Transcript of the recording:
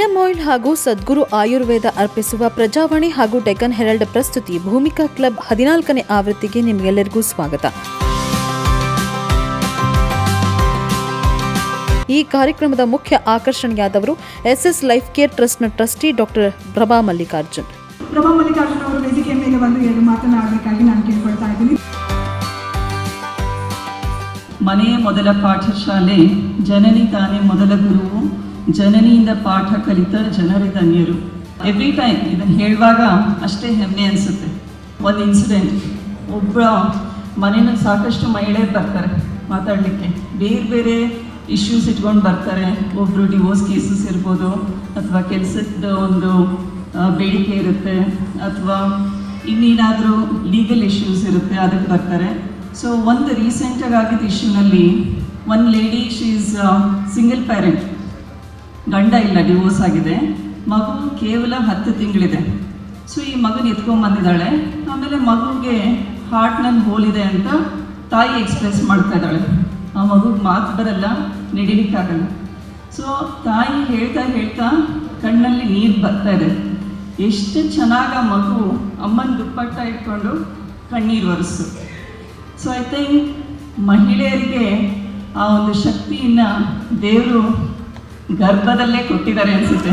Freedom oil ಹಾಗೂ ಸದ್ಗುರು ಆಯುರ್ವೇದ ಅರ್ಪಿಸುವ ಪ್ರಜಾವಾಣಿ ಹಾಗೂ ಡೆಕ್ಕನ್ ಹೆರಾಲ್ಡ್ ಪ್ರಸ್ತುತಿ ಭೂಮಿಕಾ ಕ್ಲಬ್ 14ನೇ ಆವೃತ್ತಿಗೆ ನಿಮಗೆಲ್ಲರಿಗೂ ಸ್ವಾಗತ. ಈ ಕಾರ್ಯಕ್ರಮದ ಮುಖ್ಯ ಆಕರ್ಷಣೆಯಾದವರು ಎಸ್ಎಸ್ ಲೈಫ್ ಕೇರ್ ಟ್ರಸ್ಟ್ನ ಟ್ರಸ್ಟಿ ಡಾಕ್ಟರ್ ಪ್ರಭಾ ಮಲ್ಲಿಕಾರ್ಜುನ್. ಪ್ರಭಾ ಮಲ್ಲಿಕಾರ್ಜುನ್ ಅವರು ವೇದಿಕೆಯ ಮೇಲೆ ಬಂದು ಎರಡು ಮಾತನಾಡಬೇಕಾಗಿ ನಾನು ಕೇಳ್ಕೊಳ್ತಾ ಇದ್ದೀನಿ. ಮನೆಯ ಮೊದಲ ಪಾಠಶಾಲೆ, ಜನನಿ ತಾನೇ ಮೊದಲ ಗುರುವು, ಜನನಿಯಿಂದ ಪಾಠ ಕಲಿತ ಜನರೇ ಧನ್ಯರು. ಎವ್ರಿ ಟೈಮ್ ಇದನ್ನು ಹೇಳುವಾಗ ಅಷ್ಟೇ ಹೆಮ್ಮೆ ಅನಿಸುತ್ತೆ. ಒಂದು ಇನ್ಸಿಡೆಂಟ್, ಒಬ್ಬ ಮನೆಯಲ್ಲಿ ಸಾಕಷ್ಟು ಮಹಿಳೆಯರು ಬರ್ತಾರೆ ಮಾತಾಡಲಿಕ್ಕೆ, ಬೇರೆ ಬೇರೆ ಇಶ್ಯೂಸ್ ಇಟ್ಕೊಂಡು ಬರ್ತಾರೆ. ಒಬ್ಬರು ಡಿವೋರ್ಸ್ ಕೇಸಸ್ ಇರ್ಬೋದು, ಅಥವಾ ಕೆಲಸದ ಒಂದು ಬೇಡಿಕೆ ಇರುತ್ತೆ, ಅಥವಾ ಇನ್ನೇನಾದರೂ ಲೀಗಲ್ ಇಶ್ಯೂಸ್ ಇರುತ್ತೆ, ಅದಕ್ಕೆ ಬರ್ತಾರೆ. ಸೊ ಒಂದು ರೀಸೆಂಟಾಗಿ ಆಗಿದ್ದ ಇಶ್ಯೂನಲ್ಲಿ ಒಂದು lady, she is single parent, ಗಂಡ ಇಲ್ಲ, ಡಿವೋರ್ಸ್ ಆಗಿದೆ, ಮಗು ಕೇವಲ 10 ತಿಂಗಳಿದೆ. ಸೊ ಈ ಮಗನ ಎತ್ಕೊಂಡ್ಬಂದಿದ್ದಾಳೆ. ಆಮೇಲೆ ಮಗುಗೆ ಹಾರ್ಟ್ನಲ್ಲಿ ಹೋಲಿದೆ ಅಂತ ತಾಯಿ ಎಕ್ಸ್ಪ್ರೆಸ್ ಮಾಡ್ತಾ ಇದ್ದಾಳೆ. ಆ ಮಗುಗೆ ಮಾತು ಬರಲ್ಲ, ನಡಿಲಿಕ್ಕಾಗಲ್ಲ. ಸೊ ತಾಯಿ ಹೇಳ್ತಾ ಹೇಳ್ತಾ ಕಣ್ಣಲ್ಲಿ ನೀರು ಬರ್ತಾ ಇದೆ. ಎಷ್ಟು ಚೆನ್ನಾಗಿ ಆ ಮಗು ಅಮ್ಮನ ದುಪ್ಪಟ್ಟ ಇಟ್ಕೊಂಡು ಕಣ್ಣೀರು ಒರೆಸು. ಸೊ ಐ ಥಿಂಕ್ ಮಹಿಳೆಯರಿಗೆ ಆ ಒಂದು ಶಕ್ತಿಯನ್ನು ದೇವರು ಗರ್ಭದಲ್ಲೇ ಕೊಟ್ಟಿದ್ದಾರೆ ಅನಿಸುತ್ತೆ.